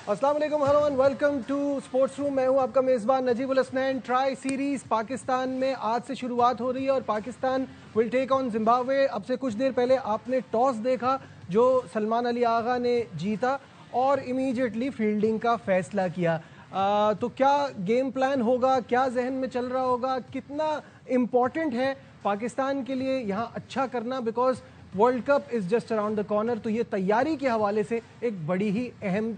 अस्सलाम वालेकुम, hello and welcome to sports room. मैं हूं आपका मेज़बान नजीबुल हसनैन। ट्राई सीरीज पाकिस्तान में आज से शुरुआत हो रही है और Pakistan will take on Zimbabwe. अब से कुछ देर पहले आपने टॉस देखा जो सलमान अली आगा ने जीता और इमीडिएटली फील्डिंग का फैसला किया। तो क्या गेम प्लान होगा, क्या जहन में चल रहा होगा, कितना इम्पॉर्टेंट है पाकिस्तान के लिए यहाँ अच्छा करना, because world cup is just around the corner. तो ये तैयारी के हवाले से एक बड़ी ही अहम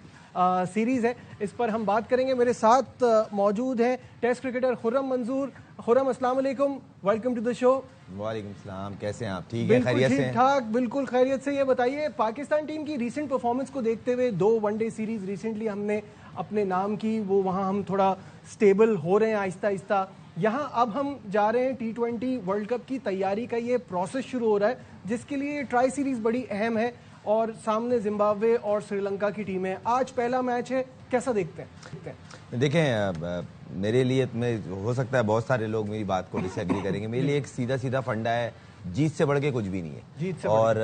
सीरीज़ है, इस पर हम बात करेंगे। मेरे साथ मौजूद हैं टेस्ट क्रिकेटर खुर्रम मंजूर। खुर्रम, अस्सलाम वालेकुम, वेलकम टू द शो। वालेकुम सलाम, कैसे हैं आप? ठीक है, खैरियत से? ठीक ठाक, बिल्कुल खैरियत से। ये बताइए, पाकिस्तान टीम की रीसेंट परफॉर्मेंस को देखते हुए 2 वनडे सीरीज रिसेंटली हमने अपने नाम की, वो वहाँ हम थोड़ा स्टेबल हो रहे हैं आहिस्ता आहिस्ता। यहाँ अब हम जा रहे हैं T20 वर्ल्ड कप की तैयारी का ये प्रोसेस शुरू हो रहा है, जिसके लिए ट्राई सीरीज बड़ी अहम है और सामने जिम्बाब्वे और श्रीलंका की टीम है। आज पहला मैच है, कैसा देखते हैं? देखें, मेरे लिए हो सकता है बहुत सारे लोग मेरी बात को डिसएग्री करेंगे। मेरे लिए एक सीधा सीधा फंडा है, जीत से बढ़ के कुछ भी नहीं है। जीत से और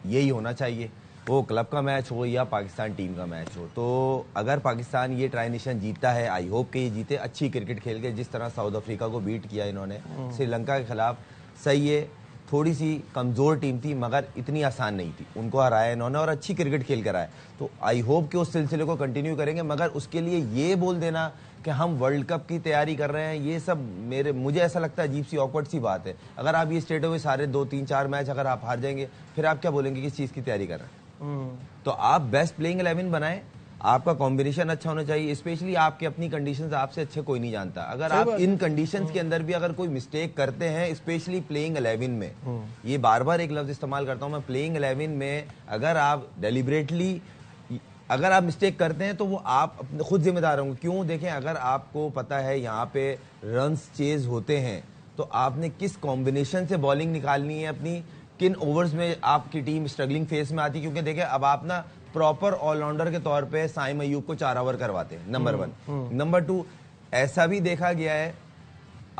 यही होना चाहिए, वो क्लब का मैच हो या पाकिस्तान टीम का मैच हो। तो अगर पाकिस्तान ये ट्राई नेशन जीतता है, आई होप कि ये जीते अच्छी क्रिकेट खेल के, जिस तरह साउथ अफ्रीका को बीट किया इन्होंने श्रीलंका के खिलाफ। सही है, थोड़ी सी कमज़ोर टीम थी मगर इतनी आसान नहीं थी, उनको हराया इन्होंने और अच्छी क्रिकेट खेल कर आए। तो आई होप कि उस सिलसिले को कंटिन्यू करेंगे। मगर उसके लिए ये बोल देना कि हम वर्ल्ड कप की तैयारी कर रहे हैं, ये सब मुझे ऐसा लगता है अजीब सी ऑकवर्ड सी बात है। अगर आप ये स्टेट हुए सारे 2-3-4 मैच अगर आप हार जाएंगे, फिर आप क्या बोलेंगे किस चीज़ की तैयारी कर रहे हैं? तो आप बेस्ट प्लेइंग 11 बनाएं, आपका कॉम्बिनेशन अच्छा होना चाहिए। स्पेशली आपके अपनी कंडीशंस आपसे अच्छे कोई नहीं जानता। अगर आप इन कंडीशंस के अंदर भी अगर कोई मिस्टेक करते हैं, स्पेशली प्लेइंग 11 में, ये बार बार एक लफ्ज इस्तेमाल करता हूं मैं, प्लेइंग 11 में अगर आप डेलिबरेटली अगर आप मिस्टेक करते हैं तो वो आप खुद जिम्मेदार होंगे। क्यों? देखें, अगर आपको पता है यहाँ पे रन्स चेज होते हैं तो आपने किस कॉम्बिनेशन से बॉलिंग निकालनी है अपनी, किन ओवर्स में आपकी टीम स्ट्रगलिंग फेस में आती है। क्योंकि देखें, अब आप ना प्रॉपर ऑलराउंडर के तौर पे साइम अयूब को 4 ओवर करवाते हैं, नंबर 1। नंबर 2, ऐसा भी देखा गया है,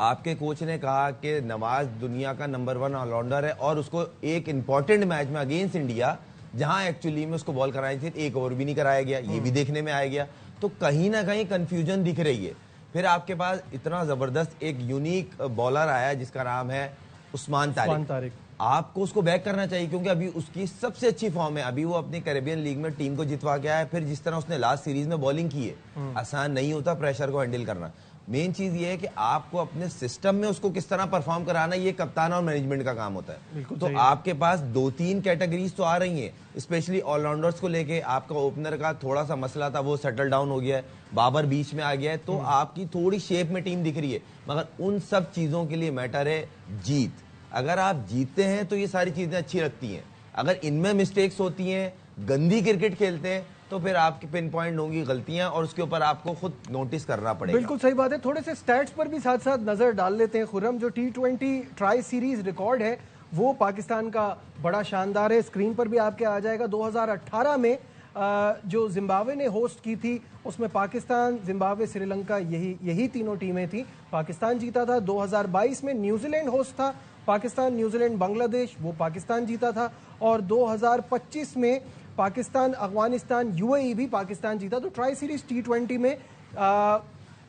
आपके कोच ने कहा कि नवाज दुनिया का नंबर 1 ऑलराउंडर है और उसको एक इंपॉर्टेंट मैच में अगेंस्ट इंडिया, जहां एक्चुअली में उसको बॉल कराई थी, 1 ओवर भी नहीं कराया गया। ये भी देखने में आ गया। तो कहीं ना कहीं कंफ्यूजन दिख रही है। फिर आपके पास इतना जबरदस्त एक यूनिक बॉलर आया जिसका नाम है उस्मान तारिक। आपको उसको बैक करना चाहिए क्योंकि अभी उसकी सबसे अच्छी फॉर्म है। अभी वो अपनी कैरेबियन लीग में टीम को जितवा के आया। फिर जिस तरह उसने लास्ट सीरीज में बॉलिंग की है, आसान नहीं होता प्रेशर को हैंडल करना। मेन चीज ये है कि आपको अपने सिस्टम में उसको किस तरह परफॉर्म कराना, ये कप्तान और मैनेजमेंट का काम होता है। तो आपके पास 2-3 कैटेगरीज तो आ रही हैं, स्पेशली ऑलराउंडर्स को लेके। आपका ओपनर का थोड़ा सा मसला था, वो सेटल डाउन हो गया है, बाबर बीच में आ गया है, तो आपकी थोड़ी शेप में टीम दिख रही है। मगर उन सब चीजों के लिए मैटर है जीत। अगर आप जीतते हैं तो ये सारी चीजें अच्छी लगती हैं। अगर इनमें मिस्टेक्स होती हैं, गंदी क्रिकेट खेलते हैं, तो फिर आपकी पिन पॉइंट होंगी गलतियां और उसके ऊपर आपको खुद नोटिस करना पड़ेगा। बिल्कुल सही बात है। थोड़े से स्टैट्स पर भी साथ साथ नजर डाल लेते हैं खुर्रम। जो T20 ट्राई सीरीज रिकॉर्ड है वो पाकिस्तान का बड़ा शानदार है। स्क्रीन पर भी आपके आ जाएगा। 2018 में जो जिम्बाब्वे ने होस्ट की थी, उसमें पाकिस्तान, जिम्बाब्वे, श्रीलंका, यही तीनों टीमें थी। पाकिस्तान जीता था। 2022 में न्यूजीलैंड होस्ट था, पाकिस्तान, न्यूजीलैंड, बांग्लादेश, वो पाकिस्तान जीता था। और 2025 में पाकिस्तान, अफगानिस्तान, UAE भी पाकिस्तान जीता। तो ट्राई सीरीज T20 में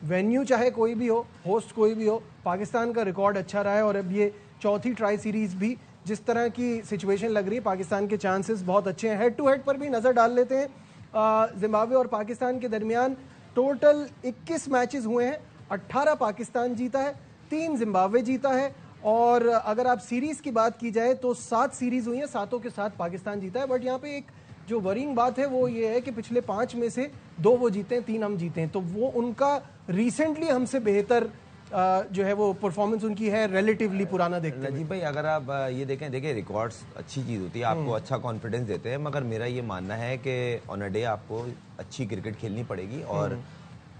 वेन्यू चाहे कोई भी हो, होस्ट कोई भी हो, पाकिस्तान का रिकॉर्ड अच्छा रहा है। और अब ये चौथी ट्राई सीरीज भी, जिस तरह की सिचुएशन लग रही है, पाकिस्तान के चांसेस बहुत अच्छे हैं। हेड टू हेड पर भी नज़र डाल लेते हैं। जिम्बाब्वे और पाकिस्तान के दरमियान टोटल 21 मैचेस हुए हैं। 18 पाकिस्तान जीता है, 3 जिम्बाब्वे जीता है। और अगर आप सीरीज की बात की जाए तो 7 सीरीज हुई हैं, 7 के 7 पाकिस्तान जीता है। बट यहाँ पे एक जो वरिंग बात है वो ये है कि पिछले 5 में से 2 वो जीते हैं, 3 हम जीते हैं। तो वो उनका रिसेंटली हमसे बेहतर जो है वो परफॉर्मेंस उनकी है, रिलेटिवली पुराना देखते हैं। नजीब भाई, अगर आप ये देखिए रिकॉर्ड्स अच्छी चीज होती है, आपको अच्छा कॉन्फिडेंस देते हैं। मगर मेरा ये मानना है कि ऑन अ डे आपको अच्छी क्रिकेट खेलनी पड़ेगी। और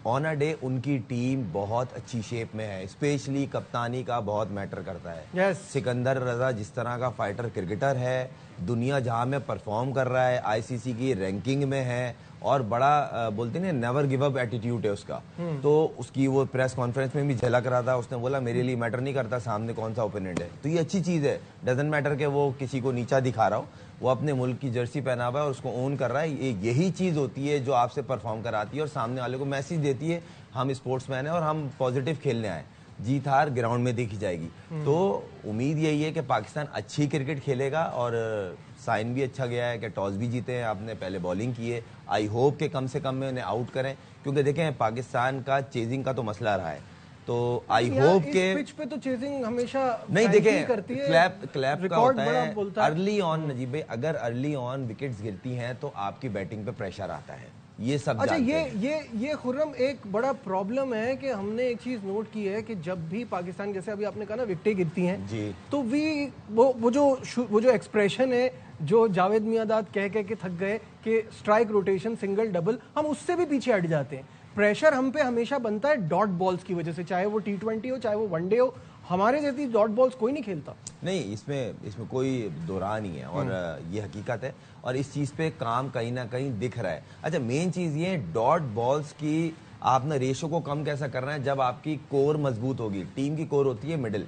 ऑन अ डे उनकी टीम बहुत अच्छी शेप में है, स्पेशली कप्तानी का बहुत मैटर करता है। सिकंदर रजा जिस तरह का फाइटर क्रिकेटर है, दुनिया जहां में परफॉर्म कर रहा है, ICC की रैंकिंग में है और बड़ा बोलते हैं नेवर गिव अप एटीट्यूड है उसका। तो उसकी वो प्रेस कॉन्फ्रेंस में भी झलक रहा था, उसने बोला मेरे लिए मैटर नहीं करता सामने कौन सा ओपोनेंट है। तो ये अच्छी चीज है, डजंट मैटर कि वो किसी को नीचा दिखा रहा हो। वो अपने मुल्क की जर्सी पहना हुआ है और उसको ओन कर रहा है। यही चीज़ होती है जो आपसे परफॉर्म कराती है और सामने वाले को मैसेज देती है हम स्पोर्ट्समैन हैं और हम पॉजिटिव खेलने आए। जीत हार ग्राउंड में देखी जाएगी। तो उम्मीद यही है कि पाकिस्तान अच्छी क्रिकेट खेलेगा और साइन भी अच्छा गया है कि टॉस भी जीते हैं, आपने पहले बॉलिंग की है। आई होप कि कम से कम में उन्हें आउट करें, क्योंकि देखें पाकिस्तान का चेजिंग का तो मसला रहा है। तो आई होप के पिच पे तो चेजिंग हमेशा नहीं देखें करती है, क्लैप का होता है अर्ली ऑन। नजीब भाई, अगर अर्ली ऑन विकेट्स गिरती हैं तो आपकी बैटिंग पे प्रेशर आता है, ये सब अच्छा। जानते हैं। ये खुर्रम एक बड़ा प्रॉब्लम है कि हमने एक चीज नोट की है कि जब भी पाकिस्तान, जैसे अभी आपने कहा ना विकेटें गिरती हैं जी, तो वो जो एक्सप्रेशन है जो जावेद मियांदाद कह के थक गए कि स्ट्राइक रोटेशन सिंगल डबल, हम उससे भी पीछे हट जाते हैं। प्रेशर हम पे हमेशा बनता है डॉट बॉल्स की वजह से, चाहे वो T20 हो चाहे वो वनडे हो। हमारे जैसी डॉट बॉल्स कोई नहीं खेलता। नहीं, इसमें कोई दोराह नहीं है और ये हकीकत है और इस चीज़ पे काम कहीं ना कहीं दिख रहा है। अच्छा, मेन चीज़ ये डॉट बॉल्स की आपने रेशो को कम कैसा करना है, जब आपकी कोर मजबूत होगी। टीम की कोर होती है मिडिल,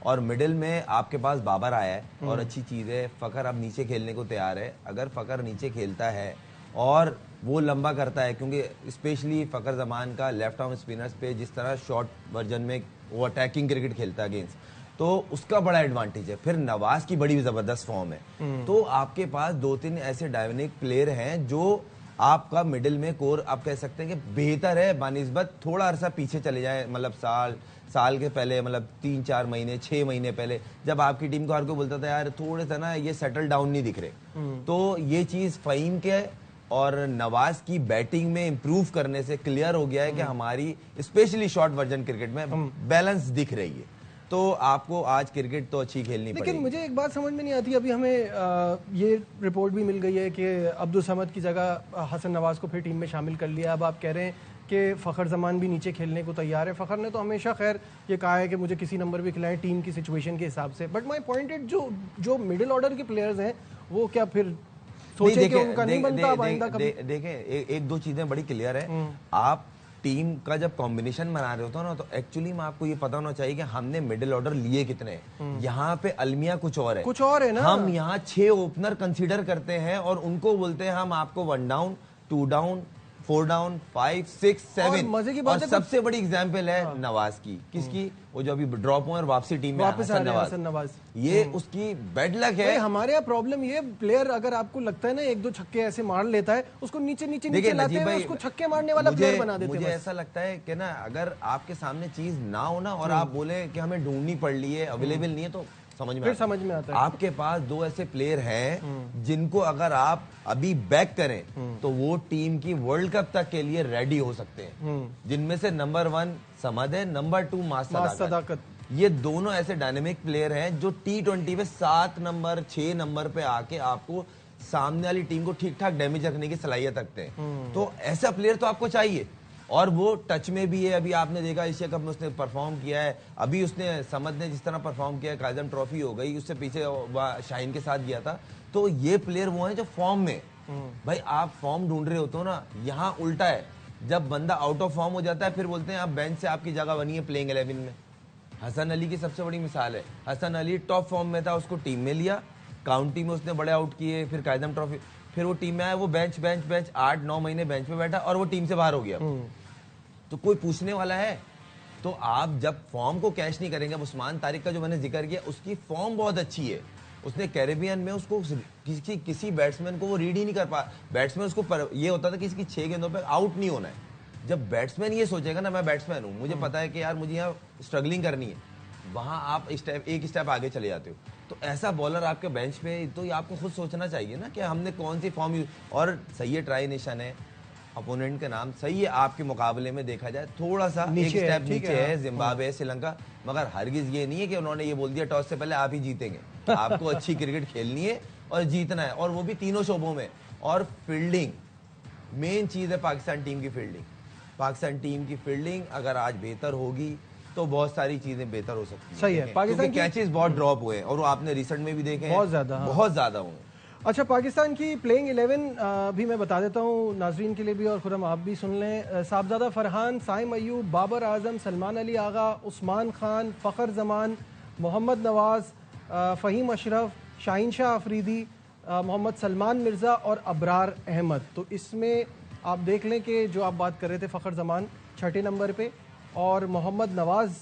और मिडिल में आपके पास बाबर आया है और अच्छी चीज़ है। फ़खर अब नीचे खेलने को तैयार है। अगर फ़खर नीचे खेलता है और वो लंबा करता है, क्योंकि स्पेशली फ़खर जमान का लेफ्ट आर्म स्पिनर्स पे जिस तरह शॉर्ट वर्जन में वो अटैकिंग क्रिकेट खेलता है अगेंस्ट, तो उसका बड़ा एडवांटेज है। फिर नवाज की बड़ी जबरदस्त फॉर्म है। तो आपके पास 2-3 ऐसे डायनामिक प्लेयर हैं जो आपका मिडिल में कोर आप कह सकते हैं कि बेहतर है बानिस्बत थोड़ा अरसा पीछे चले जाए, मतलब साल के पहले, मतलब 3-4 महीने 6 महीने पहले, जब आपकी टीम को हर कोई बोलता था यार थोड़े सा ना ये सेटल डाउन नहीं दिख रहे। तो ये चीज फ़हीम के और नवाज की बैटिंग में इंप्रूव करने से क्लियर हो गया है कि हमारी स्पेशली शॉर्ट वर्जन क्रिकेट में बैलेंस दिख रही है। तो आपको आज क्रिकेट तो अच्छी खेलनी पड़ेगी। लेकिन मुझे एक बात समझ में नहीं आती, अभी हमें ये रिपोर्ट भी मिल गई है कि अब्दुल समद की जगह हसन नवाज को फिर टीम में शामिल कर लिया। अब आप कह रहे हैं कि फ़खर जमान भी नीचे खेलने को तैयार है। फ़खर ने तो हमेशा खैर ये कहा है कि मुझे किसी नंबर भी खिलाएं टीम की सिचुएशन के हिसाब से। बट माई पॉइंट जो मिडिल ऑर्डर के प्लेयर्स हैं वो क्या फिर सोचे कि उनका नहीं बनता? देखें, एक दो चीजें बड़ी क्लियर है। आप टीम का जब कॉम्बिनेशन बना रहे होते हो ना, तो एक्चुअली में आपको ये पता होना चाहिए कि हमने मिडिल ऑर्डर लिए कितने हैं। यहाँ पे अलमिया कुछ और है ना। हम यहाँ 6 ओपनर कंसीडर करते हैं और उनको बोलते हैं हम आपको 1 डाउन 2 डाउन 4 डाउन 5 6 7। मजे की बात और सबसे बड़ी एग्जांपल है नवाज की। किसकी? वो जो अभी ड्रॉप हुए और वापसी टीम में हसन नवाज। ये उसकी बैड लक है। हमारे यहाँ प्रॉब्लम ये, प्लेयर अगर आपको लगता है ना 1-2 छक्के ऐसे मार लेता है, उसको नीचे लाते हैं, उसको छक्के मारने वाला प्लेयर बना देते हैं। मुझे ऐसा लगता है कि ना अगर आपके सामने चीज ना हो ना और आप बोले कि हमें ढूंढनी पड़ रही है, अवेलेबल नहीं है, तो समझ में आता है। आपके पास 2 ऐसे प्लेयर हैं जिनको अगर आप अभी बैक करें तो वो टीम की वर्ल्ड कप तक के लिए रेडी हो सकते हैं। जिनमें से नंबर 1 समद है, नंबर 2 मास सदाकत। ये दोनों ऐसे डायनेमिक प्लेयर हैं जो T20 में 7 नंबर 6 नंबर पे आके आपको सामने वाली टीम को ठीक ठाक डैमेज रखने की सलाहियत रखते हैं। तो ऐसा प्लेयर तो आपको चाहिए और वो टच में भी है। अभी आपने देखा एशिया कप में उसने परफॉर्म किया है। अभी उसने समद ने जिस तरह परफॉर्म किया है, काजम ट्रॉफी हो गई, उससे पीछे शाहीन के साथ गया था। तो ये प्लेयर वो हैं जो फॉर्म में, भाई आप फॉर्म ढूंढ रहे होते हो ना, यहाँ उल्टा है। जब बंदा आउट ऑफ फॉर्म हो जाता है फिर बोलते हैं आप बेंच से आपकी जगह बनी है प्लेइंग 11 में। हसन अली की सबसे बड़ी मिसाल है। हसन अली टॉप फॉर्म में था, उसको टीम में लिया, काउंटी में उसने बड़े आउट किए, फिर काजम ट्रॉफी, फिर वो टीम में आया, वो बेंच 8-9 महीने बेंच पे बैठा और वो टीम से बाहर हो गया। तो कोई पूछने वाला है? तो आप जब फॉर्म को कैश नहीं करेंगे, उस्मान तारिक का जो मैंने जिक्र किया, उसकी फॉर्म बहुत अच्छी है। उसने कैरेबियन में उसको किसी बैट्समैन को वो रीड ही नहीं कर पा। बैट्समैन उसको ये होता था कि इसकी 6 गेंदों पे आउट नहीं होना है। जब बैट्समैन ये सोचेगा ना मैं बैट्समैन हूं, मुझे पता है कि यार मुझे यहाँ स्ट्रगलिंग करनी है, वहां आप एक स्टेप आगे चले जाते हो। तो ऐसा बॉलर आपके बेंच पे, तो ये आपको खुद सोचना चाहिए ना कि हमने कौन सी फॉर्म यूज। और सही है, ट्राई नेशन है, अपोनेंट का नाम सही है, आपके मुकाबले में देखा जाए थोड़ा सा एक स्टेप नीचे है जिम्बाब्वे, श्रीलंका, मगर हरगिज ये नहीं है कि उन्होंने ये बोल दिया टॉस से पहले आप ही जीतेंगे। आपको अच्छी क्रिकेट खेलनी है और जीतना है, और वो भी तीनों शोबों में। और फील्डिंग मेन चीज है पाकिस्तान टीम की फील्डिंग। पाकिस्तान टीम की फील्डिंग अगर आज बेहतर होगी तो बहुत सारी चीजें बेहतर हो सकती हैं। सही है। पाकिस्तान कैचेस बहुत ड्रॉप हुए हैं और वो आपने रिसेंट में भी देखे हैं, बहुत ज्यादा हुए। अच्छा, पाकिस्तान की प्लेइंग 11 भी मैं बता देता हूँ नाजरीन के लिए भी, और खुरम आप भी सुन लें। साहबजादा फरहान, साइम अयूब, बाबर आजम, सलमान अली आगा, उस्मान खान, फ़खर जमान, मोहम्मद नवाज, फ़हीम अशरफ, शाहीन शाह अफरीदी, मोहम्मद सलमान मिर्ज़ा और अबरार अहमद। तो इसमें आप देख लें कि जो आप बात कर रहे थे फ़खर जमान 6ठे नंबर पे और मोहम्मद नवाज़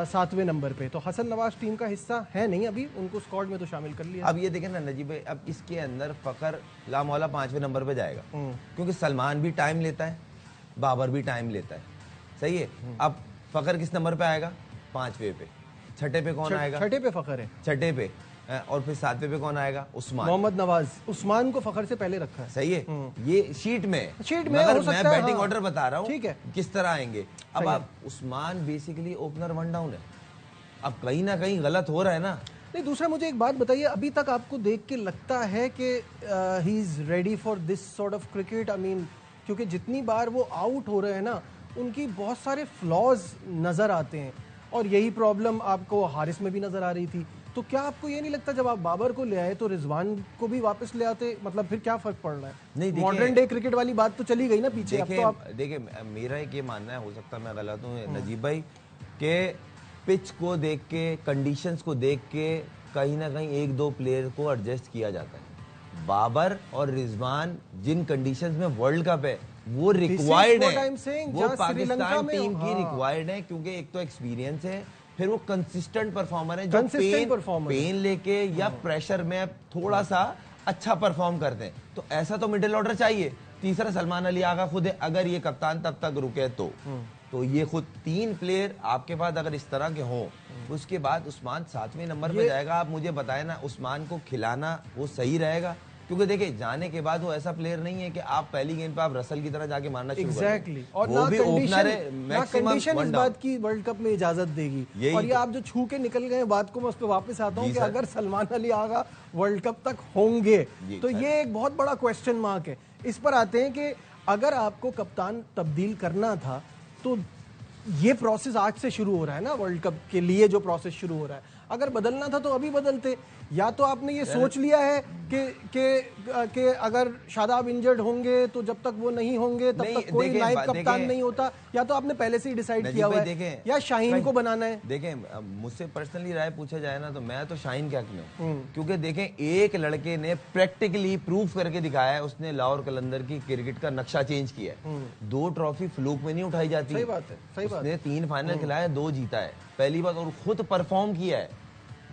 7वें नंबर पे। तो हसन नवाज टीम का हिस्सा है नहीं अभी, उनको स्क्वाड में तो शामिल कर लिया। अब ये देखें ना नजीब भाई, अब इसके अंदर फ़खर लामौला 5वें नंबर पे जाएगा, क्योंकि सलमान भी टाइम लेता है, बाबर भी टाइम लेता है, सही है। अब फ़खर किस नंबर पे आएगा? 5वें पे। 6ठे पे कौन आएगा? 6ठे पे फ़खर है। 6ठे पे और फिर 7वें पे कौन आएगा? उस्मान। मोहम्मद नवाज, उस्मान को फ़खर से पहले रखा है, सही है। ये शीट में मगर हो सकता मैं बैटिंग ऑर्डर बता रहा हूँ, ठीक है, किस तरह आएंगे। अब आप Usman basically opener one down है, अब कहीं ना कहीं गलत हो रहा है ना। नहीं, दूसरा मुझे एक बात बताइए, अभी तक आपको देख के लगता है कि he is ready for this sort of cricket? I mean, क्योंकि जितनी बार वो आउट हो रहे हैं ना, उनकी बहुत सारे फ्लॉज नजर आते हैं और यही प्रॉब्लम आपको हारिस में भी नजर आ रही थी। तो क्या आपको ये नहीं लगता जब आप बाबर को ले आए तो रिजवान को भी वापस ले आते, मतलब फिर क्या फर्क पड़ रहा है? नहीं, मॉडर्न डे क्रिकेट वाली बात तो चली गई ना पीछे। देखिए मेरा एक ये मानना है, हो सकता है मैं गलत हूँ नजीब भाई, कि पिच को देख के, कंडीशंस को देख के कहीं ना कहीं एक दो प्लेयर को एडजस्ट किया जाता है। बाबर और रिजवान जिन कंडीशंस में वर्ल्ड कप है वो रिक्वायर्ड है, वो पाकिस्तान टीम की रिक्वायर्ड है, क्योंकि एक तो एक्सपीरियंस है, फिर वो कंसिस्टेंट परफॉर्मर है जो पेन लेके या प्रेशर में थोड़ा सा अच्छा परफॉर्म करते हैं। तो ऐसा तो मिडिल ऑर्डर चाहिए। तीसरा सलमान अली आगा खुद है, अगर ये कप्तान तब तक रुके तो ये खुद 3 प्लेयर आपके पास अगर इस तरह के हों, उसके बाद उस्मान 7वें नंबर पे जाएगा। आप मुझे बताएं ना, उस्मान को खिलाना वो सही रहेगा? क्योंकि देखिए जाने के बाद वो ऐसा प्लेयर नहीं है कि आप पहली गेंद पे आप रसल की तरह जाके मारना शुरू exactly. और वो भी ओपनर है, कंडीशन इस बात की वर्ल्ड कप में इजाजत देगी। और ये आप जो छू के निकल गए बात को, मैं उस पर वापस आता हूँ कि अगर सलमान अली आगा वर्ल्ड कप तक होंगे तो ये एक बहुत बड़ा क्वेश्चन मार्क है। इस पर आते हैं कि अगर आपको कप्तान तब्दील करना था तो ये प्रोसेस आज से शुरू हो रहा है ना, वर्ल्ड कप के लिए जो प्रोसेस शुरू हो रहा है। अगर बदलना था तो अभी बदलते, या तो आपने ये सोच लिया है कि अगर शादाब इंजर्ड होंगे तो जब तक वो नहीं होंगे तब तक कोई नायब कप्तान नहीं होता, या तो आपने पहले से ही डिसाइड किया हुआ है या शाहीन को बनाना है। देखें, मुझसे पर्सनली राय पूछा जाए ना तो मैं तो शाहीन के हक में हूं, क्योंकि देखें एक लड़के ने प्रैक्टिकली प्रूफ करके दिखाया है, उसने लाहौर कलंदर की क्रिकेट का नक्शा चेंज किया है। 2 ट्रॉफी फ्लूक में नहीं उठाई जाती। सही बात है, सही बात है। उसने 3 फाइनल खिलाया, 2 जीता है, पहली बात, और खुद परफॉर्म किया है।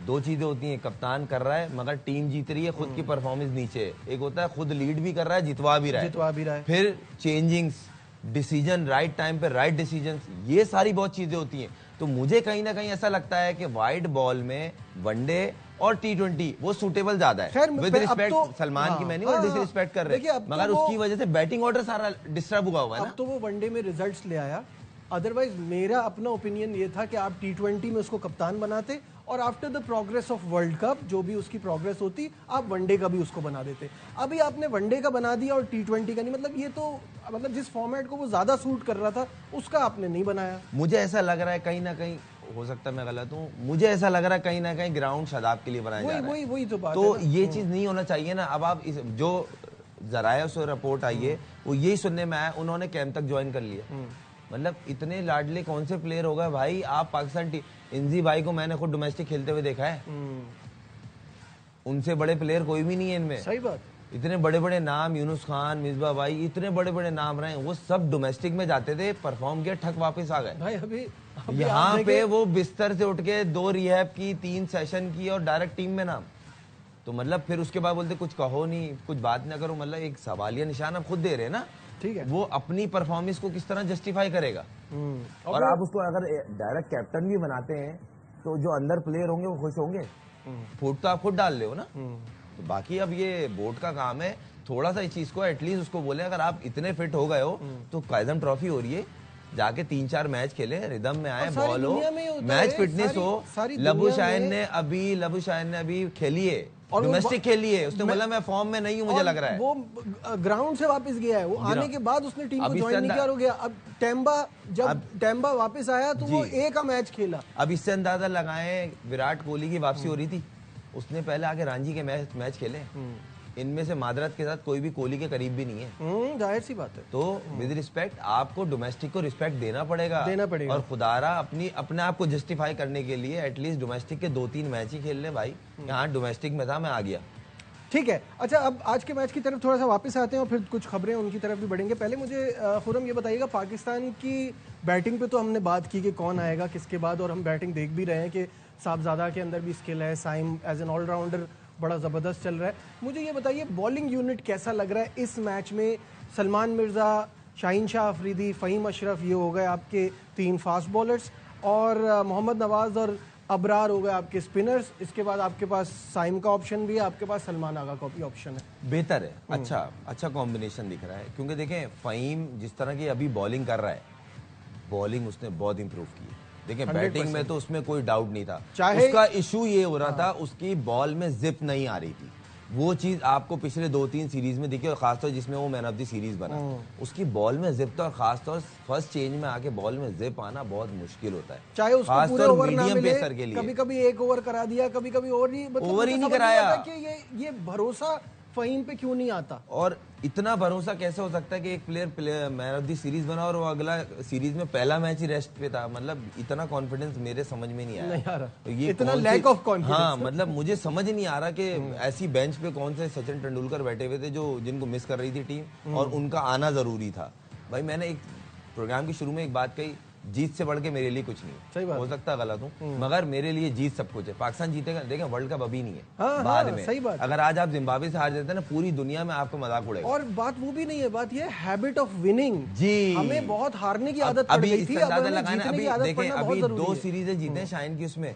2 चीजें होती हैं, कप्तान कर रहा है मगर टीम जीत रही है, खुद की परफॉर्मेंस नीचे है। एक होता है खुद लीड भी कर रहा है, जितवा भी रहा है। फिर चेंजिंग्स, डिसीजन, राइट टाइम पे राइट डिसीजन, ये सारी बहुत चीजें होती हैं। तो मुझे कहीं ना कहीं ऐसा लगता है कि वाइड बॉल में वनडे और T20 वो सूटेबल ज्यादा है। विद रिस्पेक्ट सलमान की मैं नहीं डिसरिस्पेक्ट कर रहे, मगर उसकी वजह से बैटिंग ऑर्डर सारा डिस्टर्ब हुआ है ना। अब तो वो वनडे में रिजल्ट्स ले आया, अदरवाइज मेरा अपना ओपिनियन ये था कि आप T20 में उसको कप्तान बनाते और after the progress of world cup जो भी उसकी प्रोग्रेस होती आप वनडे का भी उसको बना देते। अभी आपने वनडे का बना दिया और T20 का नहीं, मतलब ये तो मतलब जिस फॉर्मेट को वो ज्यादा सूट कर रहा था उसका आपने नहीं बनाया। मुझे ऐसा लग रहा है कहीं ना कहीं, हो सकता है मैं गलत हूँ, मुझे ऐसा लग रहा है कहीं ना कहीं ग्राउंड शादाब के लिए बनाया जा रहा है। वही तो बात तो है ये चीज नहीं होना चाहिए ना। अब आप जो जराया से रिपोर्ट आई है वो यही सुनने में आया उन्होंने कैंप तक ज्वाइन कर लिया। मतलब इतने लाडले कौन से प्लेयर हो गए भाई? आप पाकिस्तान टीम, इंजी भाई को मैंने खुद डोमेस्टिक खेलते हुए देखा है, उनसे बड़े प्लेयर कोई भी नहीं है इनमें। सही बात। इतने बड़े बड़े नाम, यूनुस खान, मिसबा भाई, इतने बड़े बड़े नाम रहे, वो सब डोमेस्टिक में जाते थे, परफॉर्म किया, ठक वापस आ गए भाई। अभी यहाँ पे वो बिस्तर से उठ के 2 रिहैब की, 3 सेशन की और डायरेक्ट टीम में नाम। तो मतलब फिर उसके बाद बोलते कुछ कहो नहीं, कुछ बात ना करो, मतलब एक सवालिया निशान आप खुद दे रहे हैं ना। ठीक है, वो अपनी परफॉर्मेंस को किस तरह जस्टिफाई करेगा? और आप उसको अगर डायरेक्ट कैप्टन भी बनाते हैं तो जो अंदर प्लेयर होंगे वो खुश होंगे। फुट तो आप खुद डाल रहे हो ना। तो बाकी अब ये बोर्ड का काम है, थोड़ा सा इस चीज को एटलीस्ट उसको बोले अगर आप इतने फिट हो गए हो तो कायदम ट्रॉफी हो रही है, जाके 3-4 मैच खेले, रिदम में आए, बॉल हो, मैच फिटनेस हो। लबू शाहीन ने अभी खेली है, डोमेस्टिक खेली है, उसने बोला मैं फॉर्म में नहीं हूं, मुझे लग रहा है। वो ग्राउंड से वापस गया है, वो आने के बाद उसने टीम को ज्वाइन नहीं किया हो गया। अब टेम्बा वापस आया तो वो एक का मैच खेला। अब इससे अंदाजा लगाएं, विराट कोहली की वापसी हो रही थी, उसने पहले आके रांची के मैच खेले, इनमें से मादरत के साथ कोई भी कोहली के करीब भी नहीं है। जाहिर सी बात है। तो विद रिस्पेक्ट आपको डोमेस्टिक को रिस्पेक्ट देना पड़ेगा और खुदारा अपने आप को जस्टिफाई करने के लिए एटलीस्ट डोमेस्टिक के 2-3 मैच ही खेल ले भाई। यहाँ डोमेस्टिक में था, मैं आ गया। ठीक है। अच्छा, अब आज के मैच की तरफ थोड़ा सा वापस आते हैं और फिर कुछ खबरें उनकी तरफ भी बढ़ेंगे। पहले मुझे खुरम ये बताइएगा, पाकिस्तान की बैटिंग पे तो हमने बात की कि कौन आएगा किसके बाद, और हम बैटिंग देख भी रहे हैं कि साहबजादा के अंदर भी स्किल है, साइम एज एन ऑलराउंडर बड़ा ज़बरदस्त चल रहा है। मुझे ये बताइए बॉलिंग यूनिट कैसा लग रहा है इस मैच में? सलमान मिर्ज़ा, शाहीन शाह अफरीदी, फ़हीम अशरफ, ये हो गए आपके 3 फास्ट बॉलर्स, और मोहम्मद नवाज़ और अबरार हो गए आपके स्पिनर्स। इसके बाद आपके पास साइम का ऑप्शन भी है, आपके पास सलमान आगा का भी ऑप्शन है। बेहतर है, अच्छा कॉम्बिनेशन दिख रहा है, क्योंकि देखें फ़हीम जिस तरह की अभी बॉलिंग कर रहा है, बॉलिंग उसने बहुत इंप्रूव की है। देखें बैटिंग में तो उसमें कोई डाउट नहीं था, उसका इशू ये हो रहा था उसकी बॉल में जिप नहीं आ रही थी। वो चीज आपको पिछले 2-3 सीरीज में दिखी, और खासतौर जिसमें वो मैन ऑफ द सीरीज बना, उसकी बॉल में जिप था, और खासतौर फर्स्ट चेंज में आके बॉल में जिप आना बहुत मुश्किल होता है, चाहे उसको पूरे ओवर ना मिले, पेसर के लिए। कभी-कभी 1 ओवर करा दिया, कभी-कभी ओवर ही नहीं कराया कि ये भरोसा फ़हीम पे क्यों नहीं आता? और इतना भरोसा कैसे हो सकता है कि एक player man of the series बना और वो अगला सीरीज में पहला मैच ही रेस्ट पे था? मतलब इतना कॉन्फिडेंस मेरे समझ में नहीं आया। तो ये इतना लैक ऑफ कॉन्फिडेंस। हाँ, मतलब मुझे समझ नहीं आ रहा कि ऐसी बेंच पे कौन से सचिन तेंदुलकर बैठे हुए थे जो जिनको मिस कर रही थी टीम, और उनका आना जरूरी था। भाई मैंने एक प्रोग्राम के शुरू में एक बात कही, जीत से बढ़ के मेरे लिए कुछ नहीं। सही बात, हो सकता है गलत हूँ, मगर मेरे लिए जीत सब कुछ है। पाकिस्तान जीतेगा, देखें वर्ल्ड कप अभी नहीं है, बाद में। सही बात। अगर आज आप जिम्बाब्वे से हार जाते हैं ना, पूरी दुनिया में आपको मजाक उड़ेगा। और बात वो भी नहीं है, बात ये हैबिट ऑफ विनिंग। जी, हमें बहुत हारने की आदत पड़ गई थी, अभी 2 सीरीजें जीते हैं शाहीन की, उसमें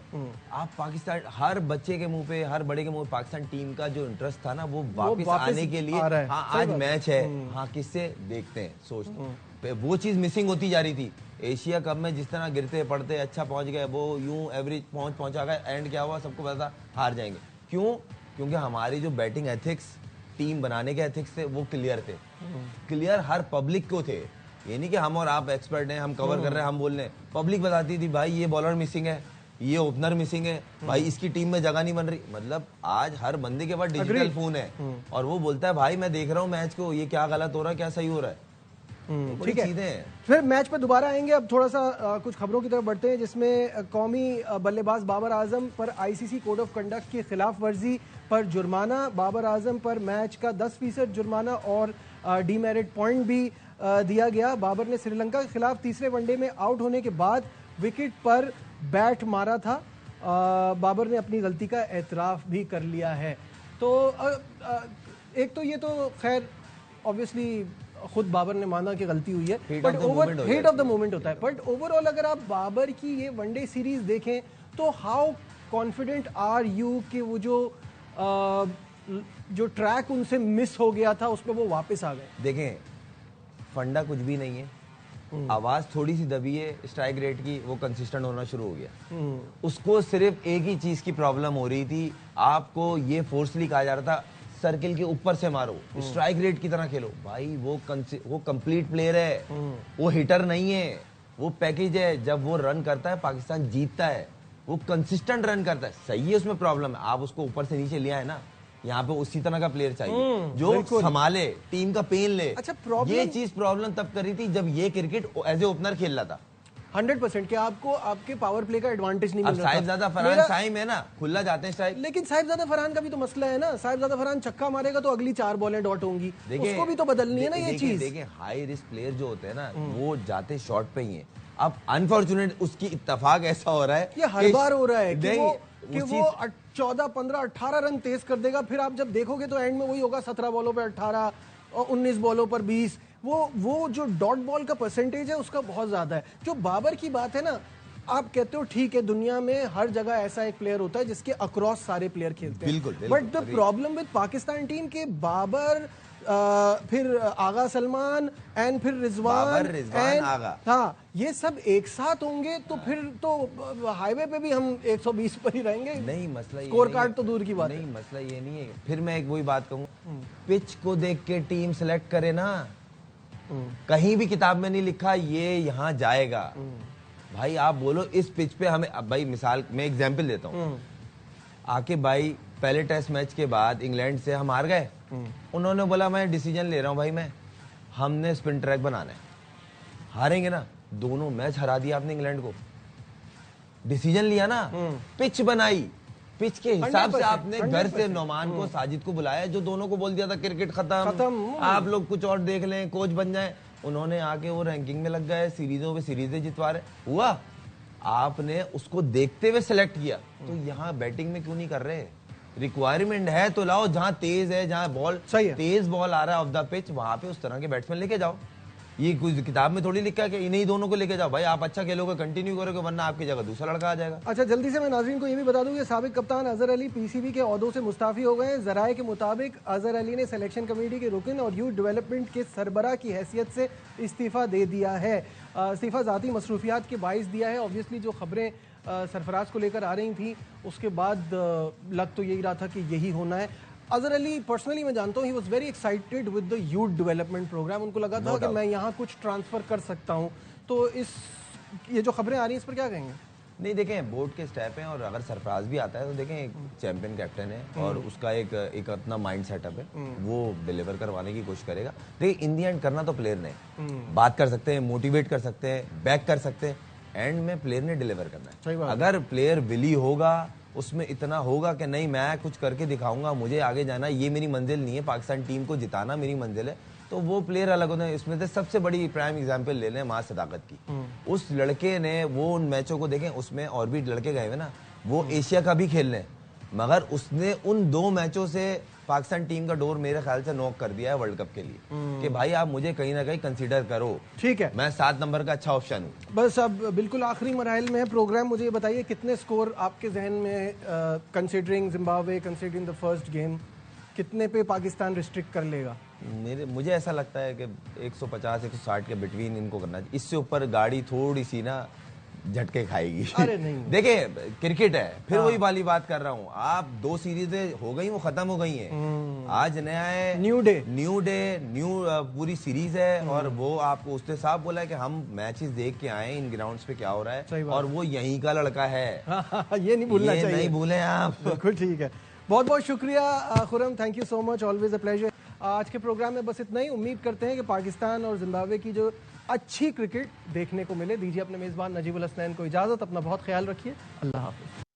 आप पाकिस्तान, हर बच्चे के मुंह पे, हर बड़े के मुंह पे पाकिस्तान टीम का जो इंटरेस्ट था ना, वो वापस आने के लिए, हाँ आज मैच है, हाँ किससे देखते हैं, सोचते, वो चीज मिसिंग होती जा रही थी। एशिया कप में जिस तरह गिरते पड़ते अच्छा पहुंच गए, वो यूं एवरेज पहुंचा गए, एंड क्या हुआ सबको पता था, हार जाएंगे। क्यों? क्योंकि हमारी जो बैटिंग एथिक्स, टीम बनाने के एथिक्स थे, वो क्लियर थे, क्लियर हर पब्लिक को थे। ये नहीं कि हम और आप एक्सपर्ट हैं, हम कवर कर रहे हैं, हम बोल रहे हैं, पब्लिक बताती थी भाई ये बॉलर मिसिंग है, ये ओपनर मिसिंग है, भाई इसकी टीम में जगह नहीं बन रही। मतलब आज हर बंदे के पास डिजिटल फोन है, और वो बोलता है भाई मैं देख रहा हूँ मैच को, ये क्या गलत हो रहा है, क्या सही हो रहा है। ठीक है, फिर मैच पे दोबारा आएंगे। अब थोड़ा सा कुछ खबरों की तरफ बढ़ते हैं, जिसमें कौमी बल्लेबाज बाबर आजम पर आईसीसी कोड ऑफ कंडक्ट की खिलाफ वर्जी पर जुर्माना। बाबर आजम पर मैच का 10% जुर्माना और डीमेरिट पॉइंट भी दिया गया। बाबर ने श्रीलंका के खिलाफ तीसरे वनडे में आउट होने के बाद विकेट पर बैट मारा था। बाबर ने अपनी गलती का एतराफ भी कर लिया है। तो एक तो ये तो खैर ऑब्वियसली खुद बाबर ने माना कि गलती हुई है, but hate of the moment होता है। बट ओवरऑल अगर आप बाबर की ये वनडे सीरीज देखें तो हाउ कॉन्फिडेंट आर यू कि वो जो ट्रैक उनसे मिस हो गया था उस पर वो वापस आ गए? देखें, फंडा कुछ भी नहीं है, आवाज थोड़ी सी दबी है स्ट्राइक रेट की, वो कंसिस्टेंट होना शुरू हो गया। उसको सिर्फ एक ही चीज की प्रॉब्लम हो रही थी, आपको ये फोर्सली कहा जा रहा था सर्किल के ऊपर से मारो, स्ट्राइक रेट की तरह खेलो। भाई वो कंप्लीट प्लेयर है, वो हिटर नहीं है, वो पैकेज है। जब वो रन करता है पाकिस्तान जीतता है, वो कंसिस्टेंट रन करता है। सही है, उसमें प्रॉब्लम है, आप उसको ऊपर से नीचे लिया है ना, यहाँ पे उसी तरह का प्लेयर चाहिए जो संभाले, टीम का पेन ले। अच्छा, ये चीज प्रॉब्लम तब करी थी जब ये क्रिकेट एज ए ओपनर खेल रहा था। 100% कि आपको आपके पावर प्ले का एडवांटेज नहीं मिल रहा था। साहिबजादा फरहान साइम है ना, खुला जाते हैं स्ट्राइक। लेकिन साहिबजादा फरहान का भी तो मसला है ना, साहिबजादा फरहान छक्का मारेगा तो अगली 4 बॉलें डॉट होंगी, उसको भी तो बदलनी है ना ये चीज। देखिए हाई रिस्क प्लेयर जो होते हैं ना, वो जाते शॉट पे ही है। अब अनफॉर्चुनेट उसकी इत्तेफाक ऐसा हो रहा है, ये हर बार हो रहा है कि वो 14, 15, 18 रन तेज कर देगा, फिर आप जब देखोगे तो एंड में वही होगा 17 बॉलों पे 18 और 19 बॉलों पर 20। वो जो डॉट बॉल का परसेंटेज है उसका बहुत ज्यादा है। जो बाबर की बात है ना, आप कहते हो ठीक है, दुनिया में हर जगह ऐसा एक प्लेयर होता है जिसके अक्रॉस सारे प्लेयर खेलते हैं, बिल्कुल, but the problem with Pakistan team के बाबर, फिर आगा सलमान एंड फिर रिजवान आगा, हाँ, ये सब एक साथ होंगे तो फिर तो हाईवे पे भी हम 120 पर ही रहेंगे। नहीं, मसला स्कोर कार्ड तो दूर की बात नहीं, मसला ये नहीं है। फिर मैं एक वही बात कहूँ, पिच को देख के टीम सेलेक्ट करे ना, कहीं भी किताब में नहीं लिखा ये यहाँ जाएगा। भाई आप बोलो इस पिच पे हमें, अब भाई मिसाल मैं एग्जांपल देता हूँ, आके भाई पहले टेस्ट मैच के बाद इंग्लैंड से हम हार गए, उन्होंने बोला मैं डिसीजन ले रहा हूँ भाई, हमने स्पिन ट्रैक बनाना है, हारेंगे ना। दोनों मैच हरा दिया आपने इंग्लैंड को, डिसीजन लिया ना, पिच बनाई, पिच के हिसाब से 100%, आपने घर से नोमान को, साजिद को बुलाया, जो दोनों को बोल दिया था क्रिकेट खत्म, आप लोग कुछ और देख लें, कोच बन जाए। उन्होंने आके वो रैंकिंग में लग गए, सीरीजों पे सीरीजें जितवा रहे। हुआ आपने उसको देखते हुए सिलेक्ट किया, तो यहाँ बैटिंग में क्यों नहीं कर रहे? रिक्वायरमेंट है तो लाओ, जहां तेज है, जहां बॉल तेज बॉल आ रहा है ऑफ द पिच, वहां पे उस तरह के बैट्समैन लेके जाओ। ये कोई किताब में थोड़ी लिखा है कि इन्हीं दोनों को लेके जाओ। भाई आप अच्छा खेलोगे, कंटिन्यू करोगे, वरना आपकी जगह दूसरा लड़का आ जाएगा। अच्छा, जल्दी से मैं नाज़रीन को ये भी बता दूं कि साबिक कप्तान अजहर अली पीसीबी के ओहदों से मुस्ताफी हो गए। जराये के मुताबिक अजहर अली ने सिलेक्शन कमेटी के रुकन और यूथ डेवलपमेंट के सरबराह की हैसियत से इस्तीफा दे दिया है। इस्तीफा ज़ाती मसरूफियात के बाइस दिया है। ऑब्वियसली जो खबरें सरफराज को लेकर आ रही थी, उसके बाद लग तो यही रहा था कि यही होना है। अजहर अली पर्सनली मैं जानता हूँ, he was very excited with the youth development programme. उनको लगा था कि मैं यहाँ कुछ ट्रांसफर कर सकता हूँ। तो ये जो खबरें आ रही हैं, इस पर क्या कहेंगे? नहीं, देखें बोर्ड के स्टेप हैं, और अगर सरफराज भी आता है तो देखें एक चैंपियन कैप्टन है और उसका एक अपना माइंड सेटअप है, वो डिलीवर करवाने की कोशिश करेगा। देखिए इन दी एंड करना तो प्लेयर ने, बात कर सकते हैं, मोटिवेट कर सकते हैं, बैक कर सकते हैं, एंड में प्लेयर ने डिलीवर करना है। अगर प्लेयर विली होगा, उसमें इतना होगा कि नहीं मैं कुछ करके दिखाऊंगा, मुझे आगे जाना, ये मेरी मंजिल नहीं है, पाकिस्तान टीम को जिताना मेरी मंजिल है, तो वो प्लेयर अलग होते हैं। इसमें से सबसे बड़ी प्राइम एग्जांपल ले लें मां सदाकत की। उस लड़के ने वो उन मैचों को देखें, उसमें और भी लड़के गए हुए ना, वो एशिया का भी खेल लें, मगर उसने उन 2 मैचों से पाकिस्तान टीम का डोर मेरे ख्याल से नॉक कर दिया है वर्ल्ड कप के लिए, कि भाई आप मुझे कहीं ना कहीं कंसीडर करो। ठीक है, मैं 7 नंबर का अच्छा ऑप्शन हूँ। बस अब बिल्कुल आखिरी मराइल में है प्रोग्राम। मुझे ये बताइए कितने स्कोर आपके जहन में, considering Zimbabwe, considering the first game, कितने पे पाकिस्तान रिस्ट्रिक्ट कर लेगा? मुझे ऐसा लगता है कि 150-160 के बिटवीन इनको करना चाहिए। इससे ऊपर गाड़ी थोड़ी सी ना झटके खाएगी। अरे नहीं, देखिए क्रिकेट है, फिर वही वाली बात कर रहा हूँ। आप 2 सीरीजें हो गई, वो खत्म हो गई हैं। आज नया है, न्यू डे, पूरी सीरीज है, और वो आपको उसने साफ बोला है कि हम मैचेस देख के आए इन ग्राउंड्स पे क्या हो रहा है, और वो यहीं का लड़का है। ये नहीं भूलना चाहिए, नहीं भूलें आप। बिल्कुल ठीक है। बहुत बहुत शुक्रिया Khurram, thank you so much, always a pleasure. आज के प्रोग्राम में बस इतना ही। उम्मीद करते हैं कि पाकिस्तान और जिम्बाब्वे की जो अच्छी क्रिकेट देखने को मिले। दीजिए अपने मेज़बान नजीबुल हसनैन को इजाज़त। अपना बहुत ख्याल रखिए। अल्लाह हाफ़िज़।